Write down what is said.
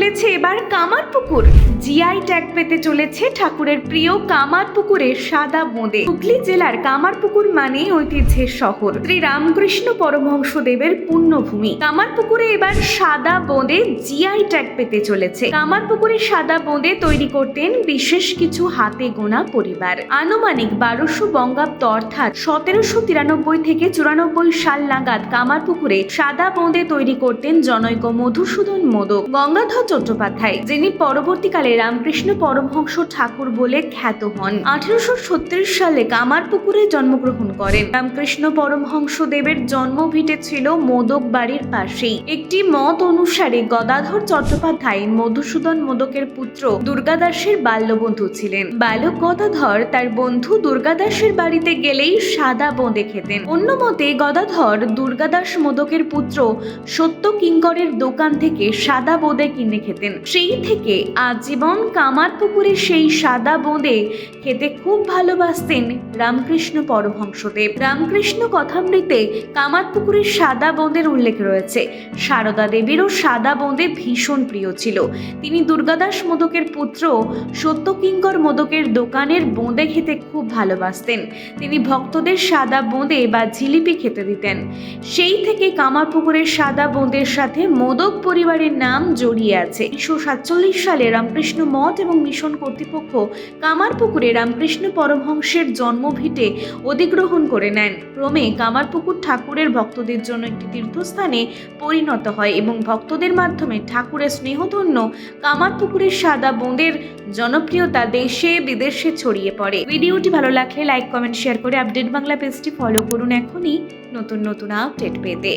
চলেছে এবার Kamarpukur. GI tag পেতে চলেছে ঠাকুরের প্রিয় কামারপুকুরের সাদা বোঁদে। হুগলি জেলার কামারপুকুর মানে ঐতিহ্যের শহর, শ্রী রামকৃষ্ণ পরমহংসদেবের পুণ্যভূমি। কামারপুকুরে এবার সাদা বোঁদে জিআই ট্যাগ পেতে চলেছে। কামারপুকুরের সাদা বোঁদে তৈরি করতেন বিশেষ কিছু হাতে গোনা পরিবার। আনুমানিক 1200 বঙ্গাব্দ অর্থাৎ 1793 থেকে 94 সাল নাগাদ কামারপুকুরে সাদা বোঁদে তৈরি করতেন জনৈক মধুসূদন মোদক গঙ্গাধর চট্টোপাধ্যায়, যিনি পরবর্তীকালে রামকৃষ্ণ পরমহংস ঠাকুর বলে খ্যাত হন। 1836 সালে কামারপুকুরে জন্মগ্রহণ করেন। রামকৃষ্ণ পরমহংস দেবের জন্মভিটে ছিল মোদক বাড়ির পাশেই। একটি মত অনুসারে গদাধর চট্টোপাধ্যায় মধুসূদন মোদকের পুত্র দুর্গাদাসের বাল্যবন্ধু ছিলেন। বালক গদাধর তার বন্ধু দুর্গাদাসের বাড়িতে গেলেই সাদা বোঁদে খেতেন। অন্য মতে গদাধর দুর্গাদাস মোদকের পুত্র সত্য কিঙ্করের দোকান থেকে সাদা বোঁদে কিনে খেতেন। সেই থেকে আজীবন কামারপুকুরে সেই সাদা বোঁদে খেতে খুব ভালোবাসতেন রামকৃষ্ণ পরমহংসদেব। রামকৃষ্ণ কথামৃতে কামারপুকুরের সাদা বোঁদের উল্লেখ রয়েছে। সারদা দেবীরও সাদা বোঁদে ভীষণ প্রিয় ছিল। তিনি দুর্গাদাস মোদকের পুত্র সত্যকিঙ্কর মোদকের দোকানের বোঁদে খেতে খুব ভালোবাসতেন। তিনি ভক্তদের সাদা বোঁদে বা জিলিপি খেতে দিতেন। সেই থেকে কামারপুকুরের সাদা বোঁদের সাথে মোদক পরিবারের নাম জড়িয়ে আছে। 1947 সালে রামকৃষ্ণ মঠ এবং মিশন কর্তৃপক্ষ কামারপুকুরে রামকৃষ্ণ পরমহংসের জন্মভিটে অধিগ্রহণ করে নেন। ক্রমে কামারপুকুর ঠাকুরের ভক্তদের জন্য একটি তীর্থস্থানে পরিণত হয় এবং ভক্তদের মাধ্যমে ঠাকুরের স্নেহধন্য কামারপুকুরের সাদা বোঁদের জনপ্রিয়তা দেশে বিদেশে ছড়িয়ে পড়ে। ভিডিওটি ভালো লাগলে লাইক, কমেন্ট, শেয়ার করে আপডেট বাংলা পেজটি ফলো করুন এখনই নতুন নতুন আপডেট পেতে।